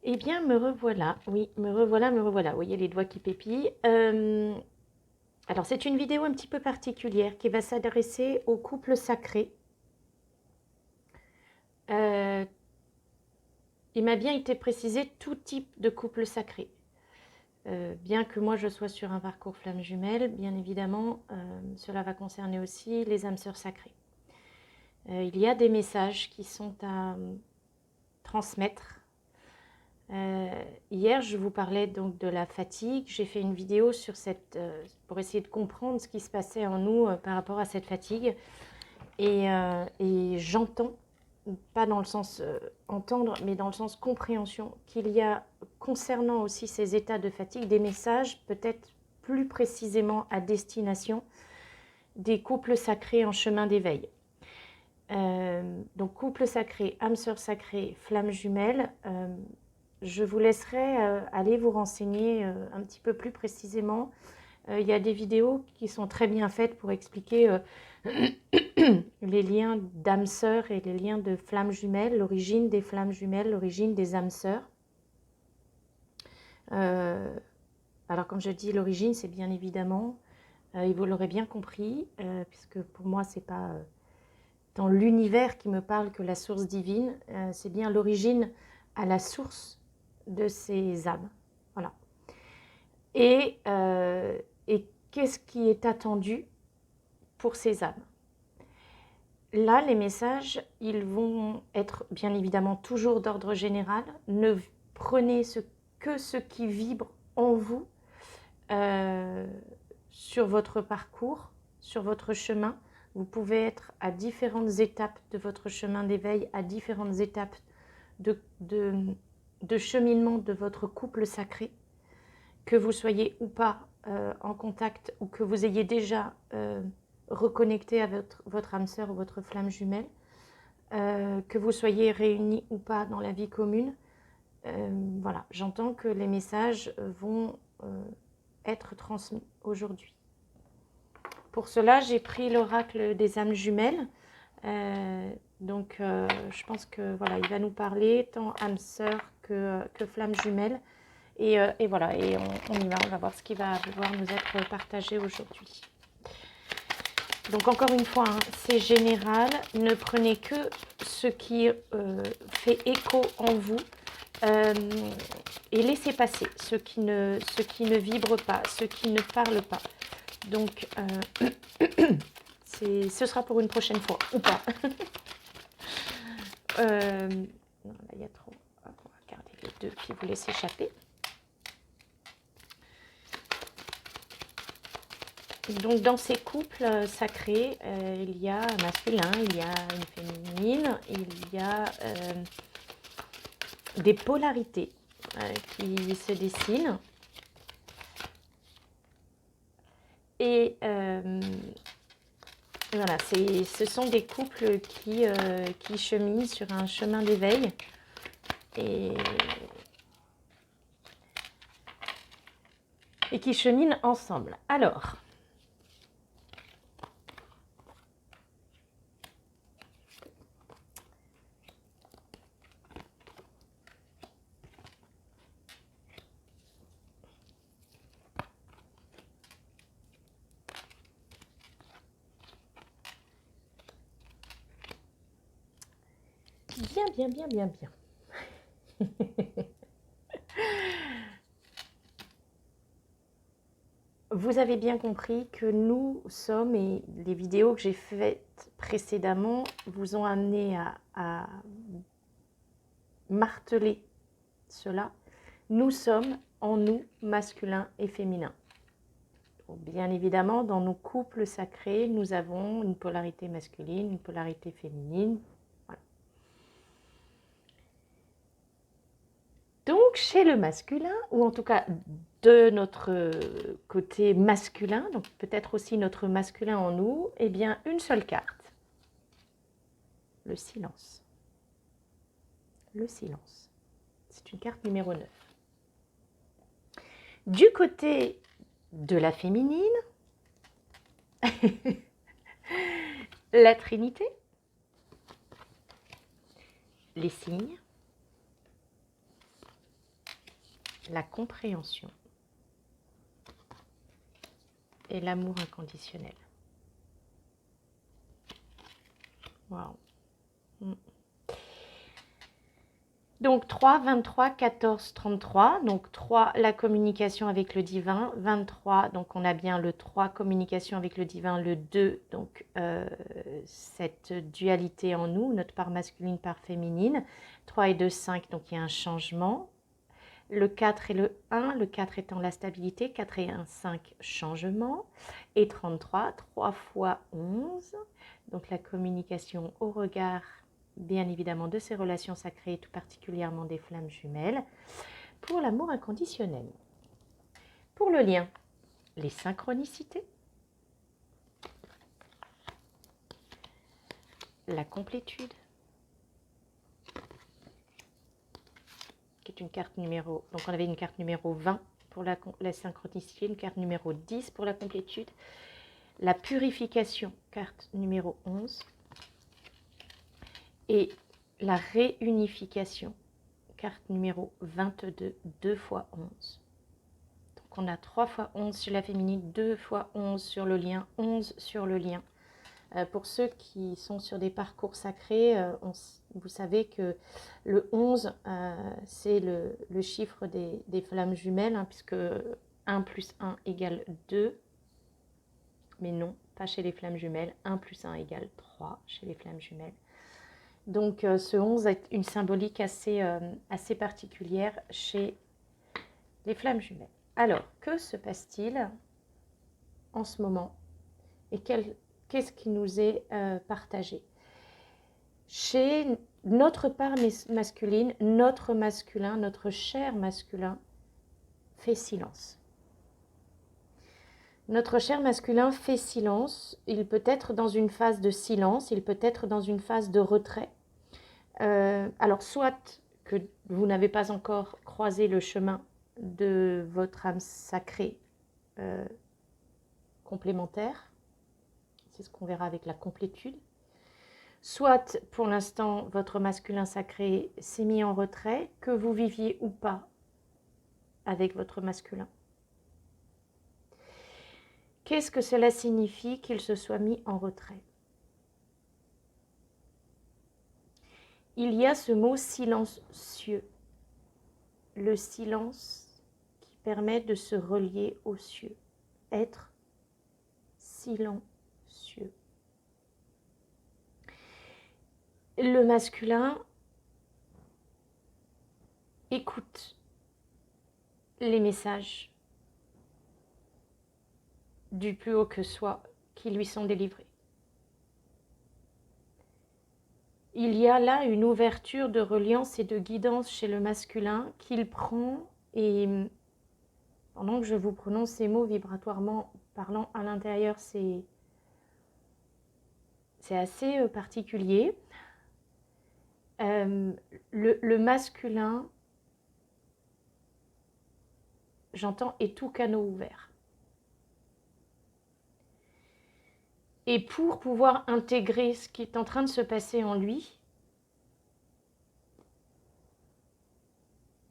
Eh bien, me revoilà. Oui, me revoilà, me revoilà. Vous voyez les doigts qui pépillent. Alors, c'est une vidéo un petit peu particulière qui va s'adresser au couple sacré. Euh, il m'a bien été précisé tout type de couple sacré. Bien que moi je sois sur un parcours flamme jumelle, bien évidemment, cela va concerner aussi les âmes sœurs sacrées. Il y a des messages qui sont à transmettre. Hier, je vous parlais donc de la fatigue. J'ai fait une vidéo sur pour essayer de comprendre ce qui se passait en nous par rapport à cette fatigue. Et j'entends, pas dans le sens entendre, mais dans le sens compréhension, qu'il y a, concernant aussi ces états de fatigue, des messages peut-être plus précisément à destination des couples sacrés en chemin d'éveil. Donc couple sacré, âme sœur sacrée, flamme jumelle, je vous laisserai aller vous renseigner un petit peu plus précisément. Il y a des vidéos qui sont très bien faites pour expliquer les liens d'âmes sœurs et les liens de flammes jumelles, l'origine des flammes jumelles, l'origine des âmes sœurs. Alors comme je dis, l'origine, c'est bien évidemment, et vous l'aurez bien compris, puisque pour moi, c'est pas dans l'univers qui me parle que la source divine, c'est bien l'origine à la source de ces âmes. Voilà. Et qu'est-ce qui est attendu pour ces âmes? Là, les messages, ils vont être bien évidemment toujours d'ordre général. Ne prenez que ce qui vibre en vous sur votre parcours, sur votre chemin. Vous pouvez être à différentes étapes de votre chemin d'éveil, à différentes étapes de cheminement de votre couple sacré, que vous soyez ou pas en contact ou que vous ayez déjà reconnecté à votre âme sœur ou votre flamme jumelle, que vous soyez réunis ou pas dans la vie commune. Voilà, j'entends que les messages vont être transmis aujourd'hui. Pour cela, j'ai pris l'oracle des âmes jumelles. Je pense que voilà, il va nous parler tant âme sœur que flamme jumelle. Et voilà, et on y va, on va voir ce qui va devoir nous être partagé aujourd'hui. Donc encore une fois, hein, c'est général, ne prenez que ce qui fait écho en vous et laissez passer ce qui ne vibre pas, ce qui ne parle pas. Donc ce sera pour une prochaine fois, ou pas. Non, là il y a trop, on va garder les deux puis vous laisser échapper. Donc dans ces couples sacrés, il y a un masculin, il y a une féminine, il y a des polarités qui se dessinent. Et voilà, ce sont des couples qui cheminent sur un chemin d'éveil. Et qui cheminent ensemble. Alors, bien. Vous avez bien compris que nous sommes, et les vidéos que j'ai faites précédemment vous ont amené à marteler cela. Nous sommes en nous, masculin et féminin. Donc, bien évidemment, dans nos couples sacrés, nous avons une polarité masculine, une polarité féminine. Voilà. Donc, chez le masculin, ou en tout cas de notre côté masculin, donc peut-être aussi notre masculin en nous, eh bien, une seule carte. Le silence. Le silence. C'est une carte numéro 9. Du côté de la féminine, la Trinité, les signes, la compréhension et l'amour inconditionnel. Waouh. Donc 3, 23, 14, 33. Donc 3, la communication avec le divin. 23, donc on a bien le 3, communication avec le divin. Le 2, donc cette dualité en nous, notre part masculine, part féminine. 3 et 2, 5, donc il y a un changement. Le 4 et le 1, le 4 étant la stabilité, 4 et 1, 5, changement. Et 33, 3 fois 11, donc la communication au regard, bien évidemment, de ces relations sacrées, tout particulièrement des flammes jumelles, pour l'amour inconditionnel. Pour le lien, les synchronicités, la complétude, qui est une carte numéro, donc on avait une carte numéro 20 pour la synchronicité, une carte numéro 10 pour la complétude, la purification, carte numéro 11, et la réunification, carte numéro 22, 2 fois 11. Donc on a 3 fois 11 sur la féminine, 2 fois 11 sur le lien, 11 sur le lien. Pour ceux qui sont sur des parcours sacrés, vous savez que le 11, c'est le chiffre des flammes jumelles, hein, puisque 1 plus 1 égale 2. Mais non, pas chez les flammes jumelles. 1 plus 1 égale 3 chez les flammes jumelles. Donc ce 11 est une symbolique assez particulière chez les flammes jumelles. Alors, que se passe-t-il en ce moment? Et qu'est-ce qui nous est partagé? Chez notre part masculine, notre masculin, notre cher masculin fait silence. Notre cher masculin fait silence. Il peut être dans une phase de silence, il peut être dans une phase de retrait. Alors, soit que vous n'avez pas encore croisé le chemin de votre âme sacrée complémentaire, c'est ce qu'on verra avec la complétude. Soit, pour l'instant, votre masculin sacré s'est mis en retrait, que vous viviez ou pas avec votre masculin. Qu'est-ce que cela signifie qu'il se soit mis en retrait? Il y a ce mot silencieux, le silence qui permet de se relier aux cieux, être silencieux. Le masculin écoute les messages du plus haut que soi qui lui sont délivrés. Il y a là une ouverture de reliance et de guidance chez le masculin qu'il prend, et pendant que je vous prononce ces mots vibratoirement parlant à l'intérieur, c'est assez particulier. Le masculin, j'entends, est tout canot ouvert. Et pour pouvoir intégrer ce qui est en train de se passer en lui,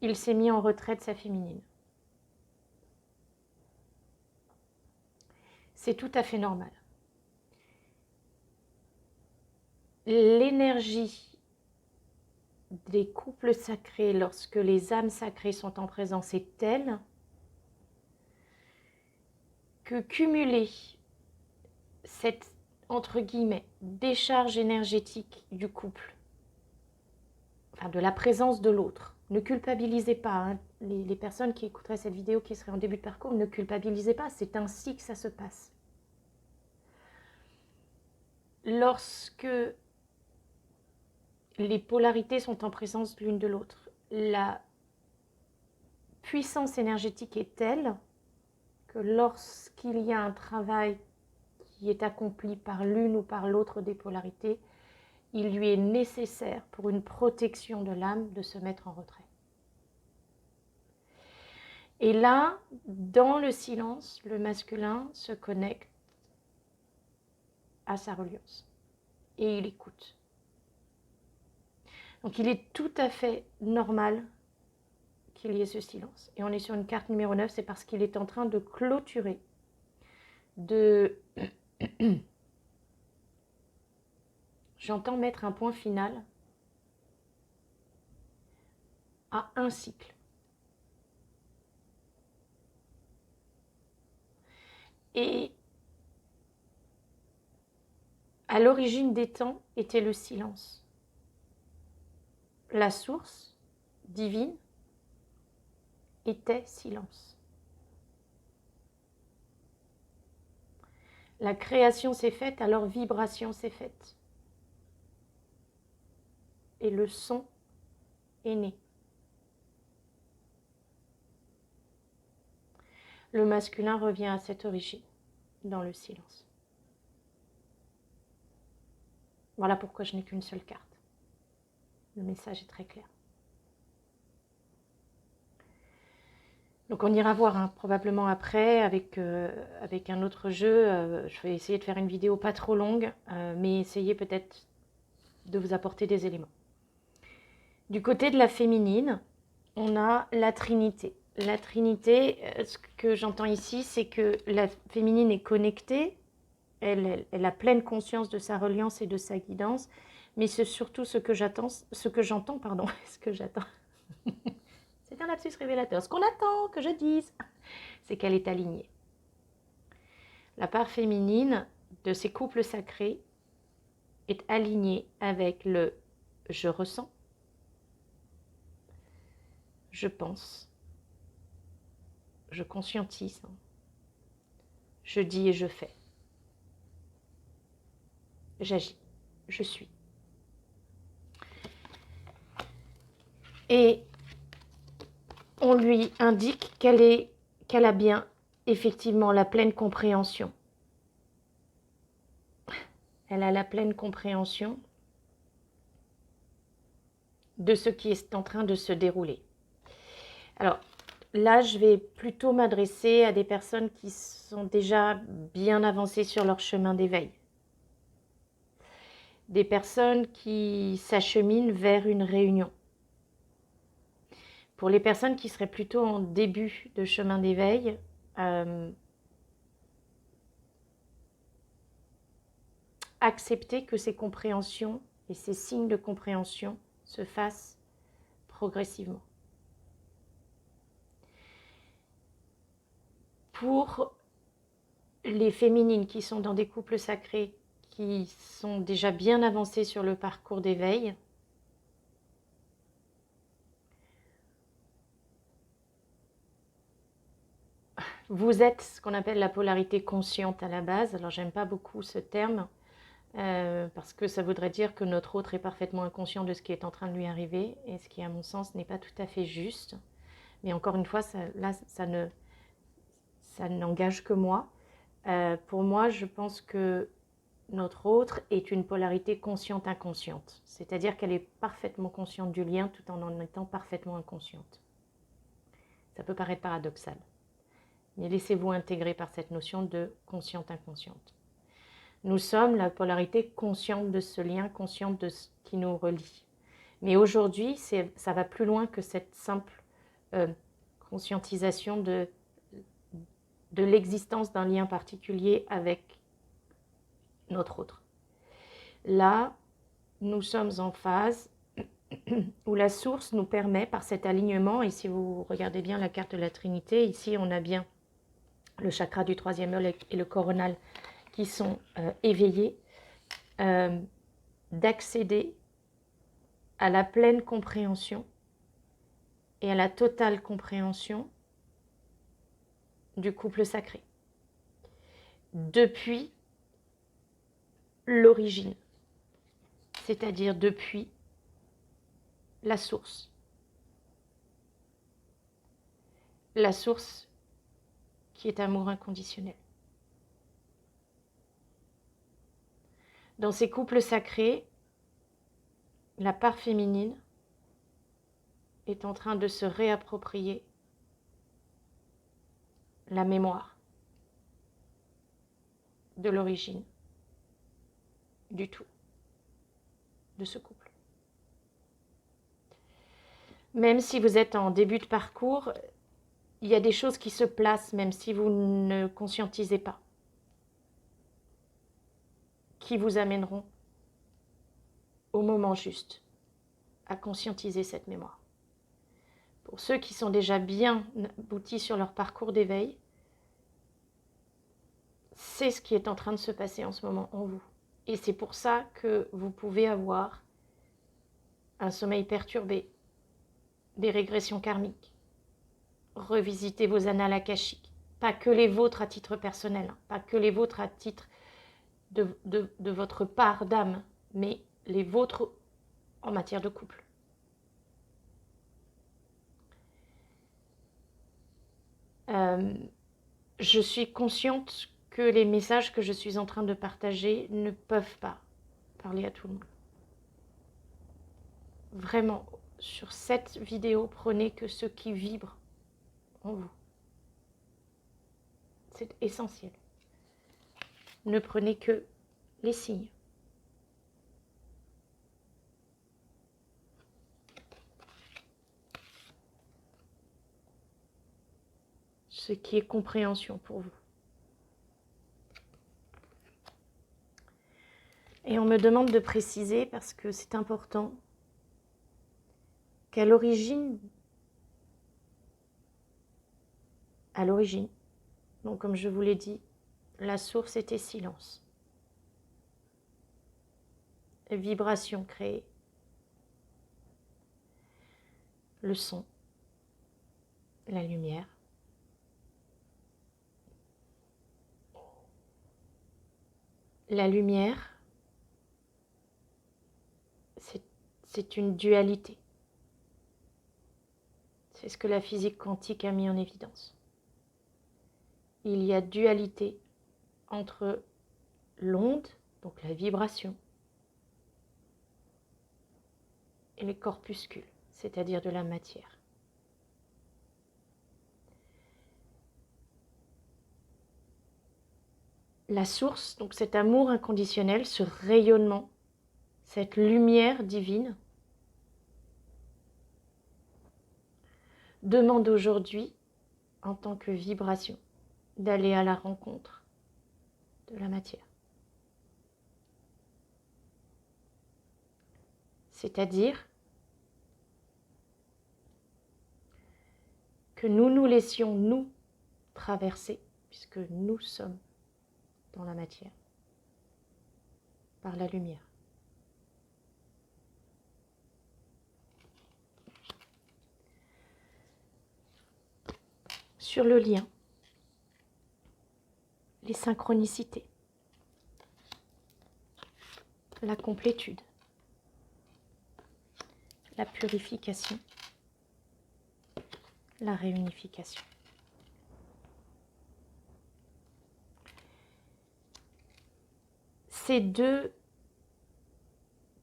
il s'est mis en retrait de sa féminine. C'est tout à fait normal. L'énergie des couples sacrés, lorsque les âmes sacrées sont en présence, est telle que cumuler cette, entre guillemets, décharge énergétique du couple, enfin de la présence de l'autre. Ne culpabilisez pas, hein, les personnes qui écouteraient cette vidéo, qui seraient en début de parcours, ne culpabilisez pas, c'est ainsi que ça se passe. Lorsque les polarités sont en présence l'une de l'autre, la puissance énergétique est telle que lorsqu'il y a un travail qui est accompli par l'une ou par l'autre des polarités, il lui est nécessaire, pour une protection de l'âme, de se mettre en retrait. Et là, dans le silence, le masculin se connecte à sa reliance et il écoute. Donc il est tout à fait normal qu'il y ait ce silence. Et on est sur une carte numéro 9, c'est parce qu'il est en train de clôturer, j'entends mettre un point final à un cycle. Et à l'origine des temps était le silence. La source divine était silence. La création s'est faite, alors vibration s'est faite. Et le son est né. Le masculin revient à cette origine, dans le silence. Voilà pourquoi je n'ai qu'une seule carte. Le message est très clair. Donc on ira voir probablement après avec un autre jeu. Je vais essayer de faire une vidéo pas trop longue, mais essayer peut-être de vous apporter des éléments. Du côté de la féminine, on a la Trinité. La Trinité, ce que j'entends ici, c'est que la féminine est connectée, elle a pleine conscience de sa reliance et de sa guidance, mais c'est surtout ce que j'entends, c'est un lapsus révélateur. Ce qu'on attend que je dise, c'est qu'elle est alignée. La part féminine de ces couples sacrés est alignée avec le « je ressens »,« je pense »,« je conscientise »,« je dis et je fais »,« j'agis »,« je suis ». Et on lui indique qu'elle a bien effectivement la pleine compréhension. Elle a la pleine compréhension de ce qui est en train de se dérouler. Alors là, je vais plutôt m'adresser à des personnes qui sont déjà bien avancées sur leur chemin d'éveil. Des personnes qui s'acheminent vers une réunion. Pour les personnes qui seraient plutôt en début de chemin d'éveil, accepter que ces compréhensions et ces signes de compréhension se fassent progressivement. Pour les féminines qui sont dans des couples sacrés, qui sont déjà bien avancés sur le parcours d'éveil, vous êtes ce qu'on appelle la polarité consciente à la base. Alors j'aime pas beaucoup ce terme, parce que ça voudrait dire que notre autre est parfaitement inconscient de ce qui est en train de lui arriver, et ce qui à mon sens n'est pas tout à fait juste. Mais encore une fois, ça n'engage que moi. Pour moi, je pense que notre autre est une polarité consciente-inconsciente. C'est-à-dire qu'elle est parfaitement consciente du lien tout en étant parfaitement inconsciente. Ça peut paraître paradoxal, mais laissez-vous intégrer par cette notion de consciente-inconsciente. Nous sommes la polarité consciente de ce lien, consciente de ce qui nous relie. Mais aujourd'hui, ça va plus loin que cette simple conscientisation de l'existence d'un lien particulier avec notre autre. Là, nous sommes en phase où la source nous permet, par cet alignement, et si vous regardez bien la carte de la Trinité, ici on a bien le chakra du troisième œil et le coronal qui sont éveillés, d'accéder à la pleine compréhension et à la totale compréhension du couple sacré. Depuis l'origine, c'est-à-dire depuis la source. La source qui est amour inconditionnel. Dans ces couples sacrés, la part féminine est en train de se réapproprier la mémoire de l'origine, du tout, de ce couple. Même si vous êtes en début de parcours, il y a des choses qui se placent même si vous ne conscientisez pas, qui vous amèneront au moment juste à conscientiser cette mémoire. Pour ceux qui sont déjà bien aboutis sur leur parcours d'éveil, c'est ce qui est en train de se passer en ce moment en vous. Et c'est pour ça que vous pouvez avoir un sommeil perturbé, des régressions karmiques, revisiter vos annales akashiques, pas que les vôtres à titre personnel, pas que les vôtres à titre de votre part d'âme, mais les vôtres en matière de couple. Je suis consciente que les messages que je suis en train de partager ne peuvent pas parler à tout le monde. Vraiment, sur cette vidéo, prenez que ce qui vibre en vous. C'est essentiel. Ne prenez que les signes. Ce qui est compréhension pour vous. Et on me demande de préciser, parce que c'est important, qu'à l'origine, donc comme je vous l'ai dit, la source était silence. Vibration créée. Le son. La lumière. La lumière, c'est une dualité. C'est ce que la physique quantique a mis en évidence. Il y a dualité entre l'onde, donc la vibration, et les corpuscules, c'est-à-dire de la matière. La source, donc cet amour inconditionnel, ce rayonnement, cette lumière divine, demande aujourd'hui, en tant que vibration, d'aller à la rencontre de la matière. C'est-à-dire que nous nous laissions nous traverser, puisque nous sommes dans la matière, par la lumière. Sur le lien, les synchronicités, la complétude, la purification, la réunification. Ces deux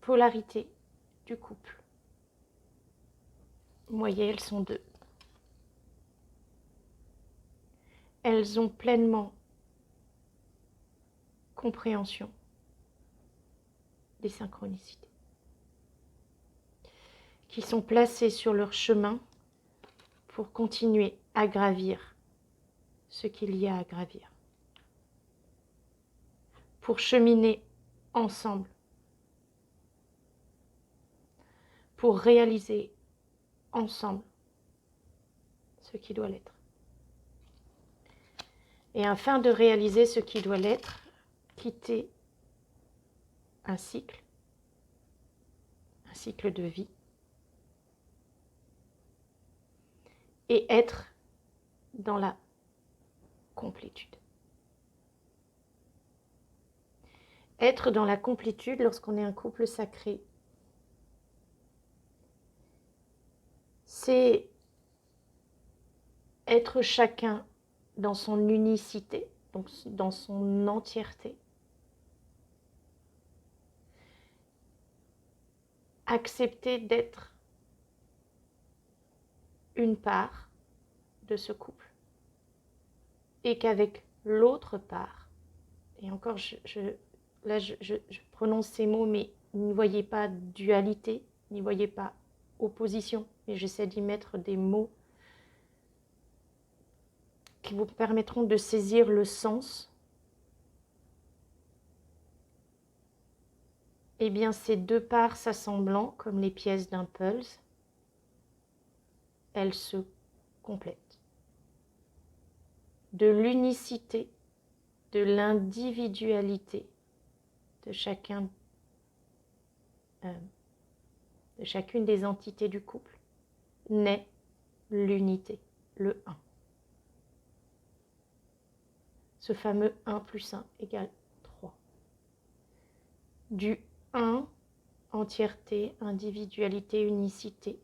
polarités du couple, vous voyez, elles sont deux. Elles ont pleinement compréhension des synchronicités qui sont placées sur leur chemin pour continuer à gravir ce qu'il y a à gravir, pour cheminer ensemble, pour réaliser ensemble ce qui doit l'être. Et afin de réaliser ce qui doit l'être, quitter un cycle de vie, et être dans la complétude. Être dans la complétude lorsqu'on est un couple sacré, c'est être chacun dans son unicité, donc dans son entièreté. Accepter d'être une part de ce couple. Et qu'avec l'autre part, et encore je prononce ces mots, mais n'y voyez pas dualité, n'y voyez pas opposition, et j'essaie d'y mettre des mots qui vous permettront de saisir le sens. Eh bien, ces deux parts s'assemblant comme les pièces d'un puzzle, elles se complètent. De l'unicité, de l'individualité de chacune des entités du couple naît l'unité, le 1. Ce fameux 1 plus 1 égale 3. Du 1, entièreté, individualité, unicité,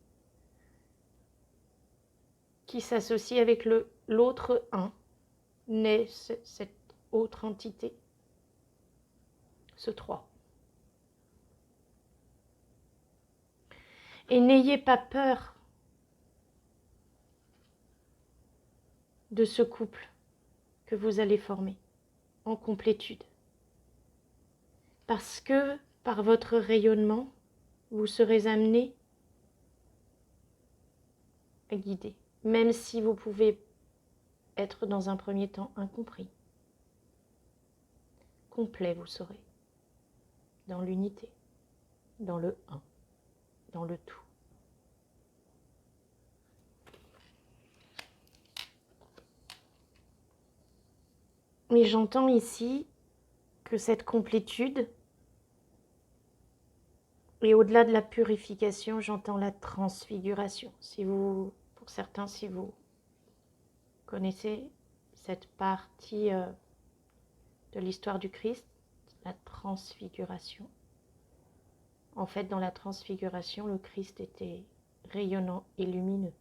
qui s'associe avec l'autre 1, naît cette autre entité, ce 3. Et n'ayez pas peur de ce couple que vous allez former en complétude. Parce que par votre rayonnement, vous serez amené à guider, même si vous pouvez être dans un premier temps incompris. Complet, vous serez dans l'unité, dans le 1, dans le tout. Mais j'entends ici que cette complétude, et au-delà de la purification, j'entends la transfiguration. Pour certains, si vous connaissez cette partie de l'histoire du Christ, la transfiguration. En fait, dans la transfiguration, le Christ était rayonnant et lumineux.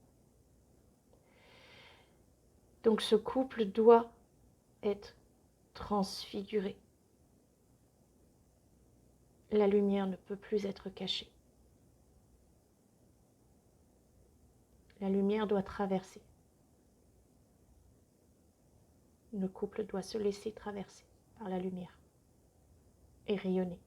Donc ce couple doit être transfiguré. La lumière ne peut plus être cachée. La lumière doit traverser. Le couple doit se laisser traverser par la lumière et rayonner.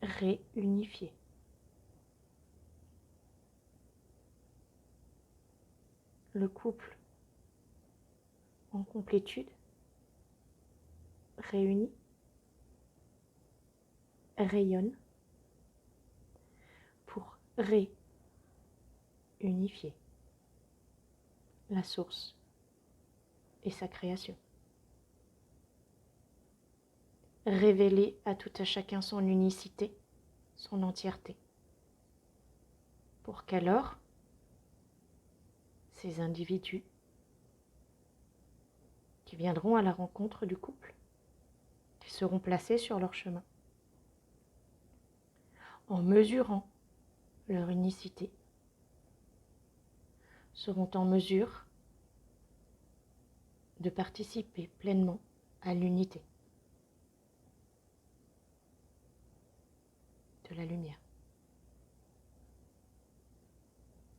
Réunifier. Le couple en complétude, réuni, rayonne pour réunifier la source et sa création. Révéler à tout à chacun son unicité, son entièreté, pour qu'alors ces individus qui viendront à la rencontre du couple, qui seront placés sur leur chemin, en mesurant leur unicité, seront en mesure de participer pleinement à l'unité de la lumière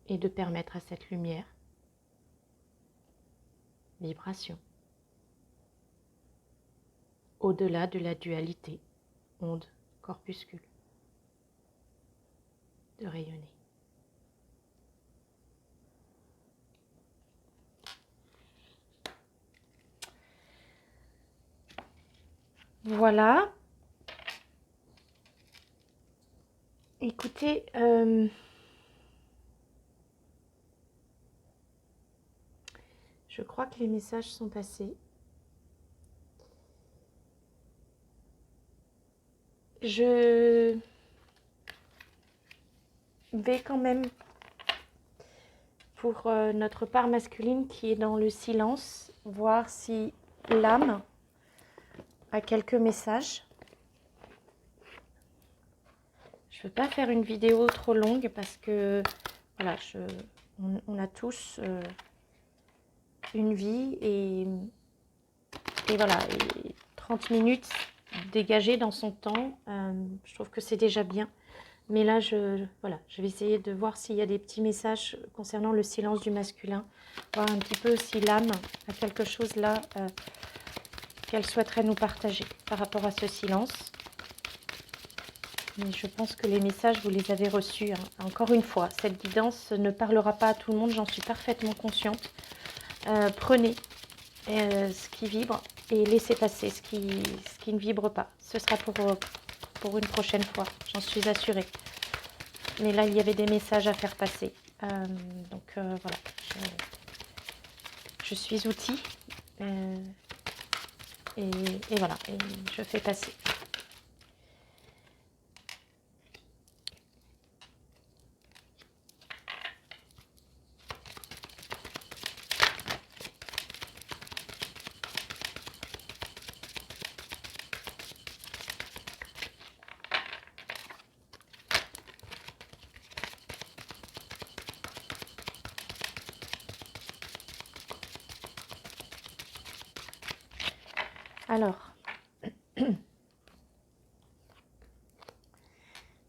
et de permettre à cette lumière, vibration, au-delà de la dualité onde-corpuscule, de rayonner. Voilà. Écoutez, je crois que les messages sont passés. Je vais quand même, pour notre part masculine qui est dans le silence, voir si l'âme a quelques messages. Je ne veux pas faire une vidéo trop longue parce que voilà, on a tous une vie et voilà, et 30 minutes dégagées dans son temps, je trouve que c'est déjà bien. Mais là, voilà, je vais essayer de voir s'il y a des petits messages concernant le silence du masculin, voir un petit peu si l'âme a quelque chose là qu'elle souhaiterait nous partager par rapport à ce silence. Mais je pense que les messages, vous les avez reçus, hein. Encore une fois, cette guidance ne parlera pas à tout le monde, j'en suis parfaitement consciente. Prenez ce qui vibre et laissez passer ce qui ne vibre pas. Ce sera pour une prochaine fois, j'en suis assurée. Mais là, il y avait des messages à faire passer. Donc voilà, je suis outil. Et voilà, et je fais passer. Alors,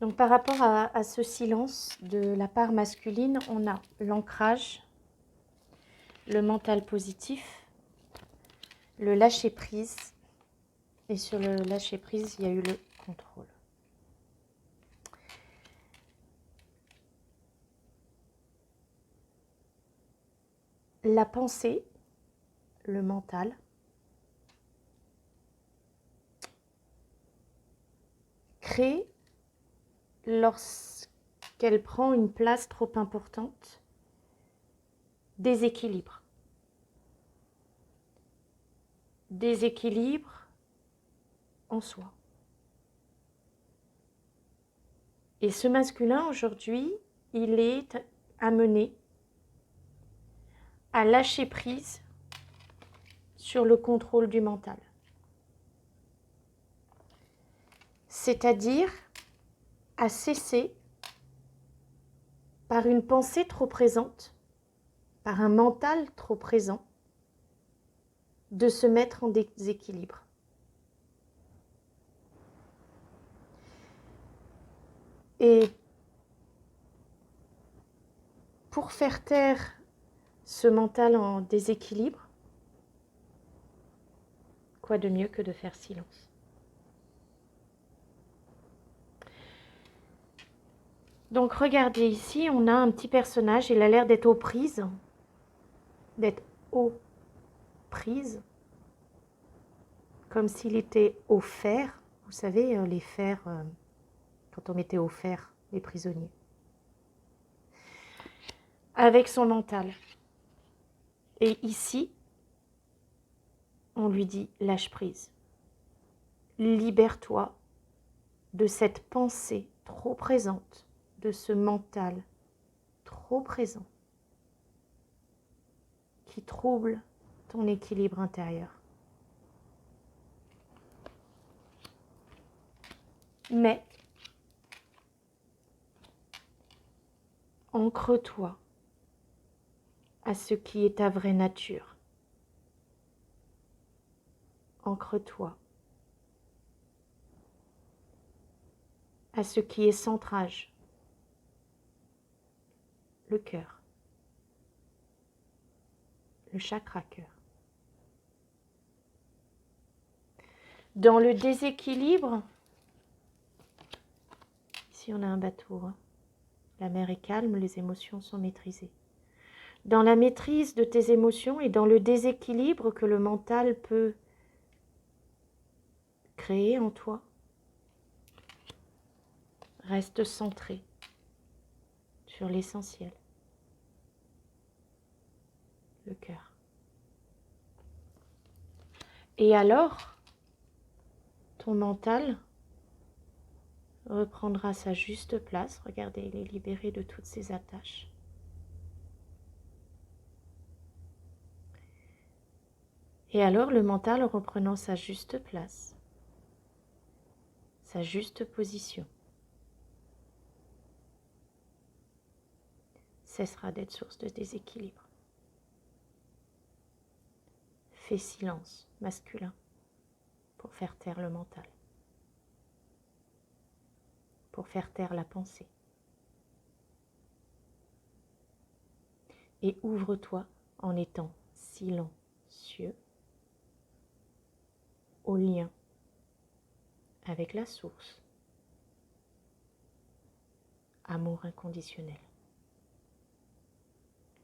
donc par rapport à ce silence de la part masculine, on a l'ancrage, le mental positif, le lâcher-prise, et sur le lâcher-prise, il y a eu le contrôle. La pensée, le mental, crée, lorsqu'elle prend une place trop importante, déséquilibre. Déséquilibre en soi. Et ce masculin, aujourd'hui, il est amené à lâcher prise sur le contrôle du mental. C'est-à-dire à cesser, par une pensée trop présente, par un mental trop présent, de se mettre en déséquilibre. Et pour faire taire ce mental en déséquilibre, quoi de mieux que de faire silence? Donc regardez ici, on a un petit personnage, il a l'air d'être aux prises, comme s'il était au fer. Vous savez, les fers, quand on mettait au fer les prisonniers. Avec son mental. Et ici, on lui dit lâche prise. Libère-toi de cette pensée trop présente, de ce mental trop présent qui trouble ton équilibre intérieur. Mais ancre-toi à ce qui est ta vraie nature. Ancre-toi à ce qui est centrage, le cœur, le chakra cœur. Dans le déséquilibre, ici on a un bateau, hein. La mer est calme, les émotions sont maîtrisées. Dans la maîtrise de tes émotions et dans le déséquilibre que le mental peut créer en toi, reste centré sur l'essentiel, le cœur. Et alors, ton mental reprendra sa juste place. Regardez, il est libéré de toutes ses attaches. Et alors, le mental reprenant sa juste place, sa juste position, cessera d'être source de déséquilibre. Fais silence, masculin, pour faire taire le mental, pour faire taire la pensée. Et ouvre-toi en étant silencieux au lien avec la source, amour inconditionnel.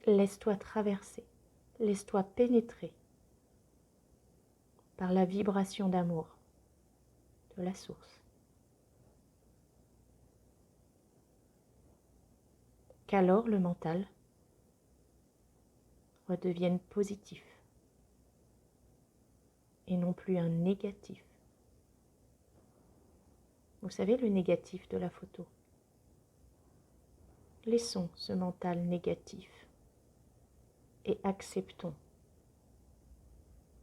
Laisse-toi traverser, laisse-toi pénétrer par la vibration d'amour de la source. Qu'alors le mental redevienne positif et non plus un négatif. Vous savez, le négatif de la photo. Laissons ce mental négatif et acceptons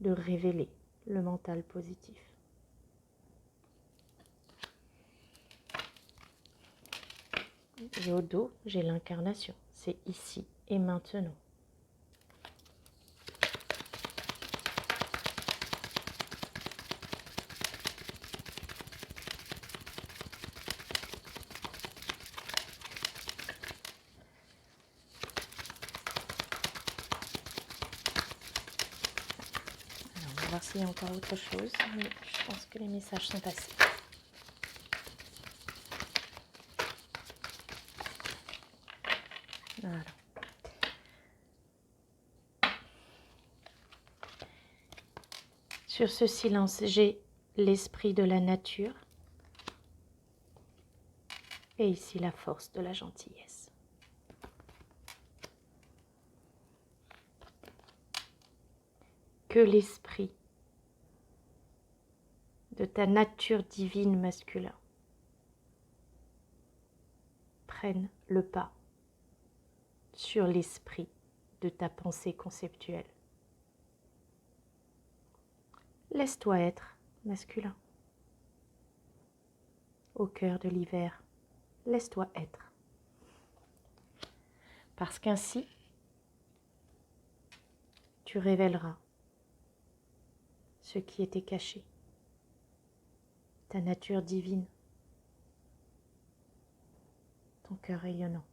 de révéler le mental positif. Et au dos, j'ai l'incarnation. C'est ici et maintenant. Alors, on va voir s'il y a encore autre chose, mais je pense que les messages sont passés. Voilà. Sur ce silence, j'ai l'esprit de la nature et ici la force de la gentillesse. Que l'esprit de ta nature divine masculin prenne le pas sur l'esprit de ta pensée conceptuelle. Laisse-toi être masculin. Au cœur de l'hiver, laisse-toi être. Parce qu'ainsi, tu révéleras ce qui était caché, ta nature divine, ton cœur rayonnant,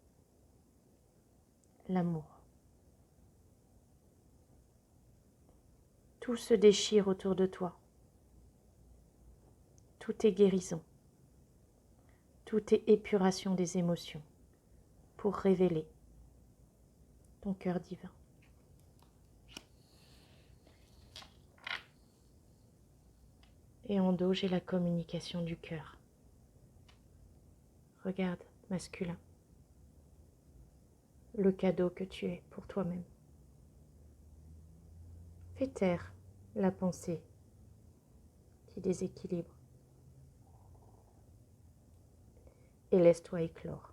l'amour. Tout se déchire autour de toi. Tout est guérison. Tout est épuration des émotions pour révéler ton cœur divin. Et en dos, j'ai la communication du cœur. Regarde, masculin, le cadeau que tu es pour toi-même. Fais taire la pensée qui déséquilibre et laisse-toi éclore.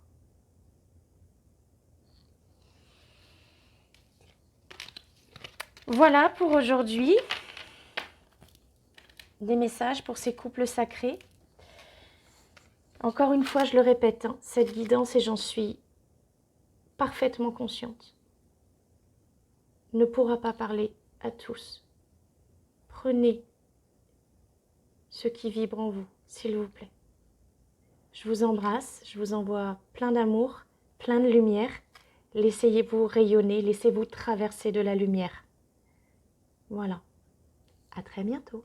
Voilà pour aujourd'hui. Des messages pour ces couples sacrés. Encore une fois, je le répète, hein, cette guidance, et j'en suis parfaitement consciente, ne pourra pas parler à tous. Prenez ce qui vibre en vous, s'il vous plaît. Je vous embrasse, je vous envoie plein d'amour, plein de lumière. Laissez-vous rayonner, laissez-vous traverser de la lumière. Voilà, à très bientôt.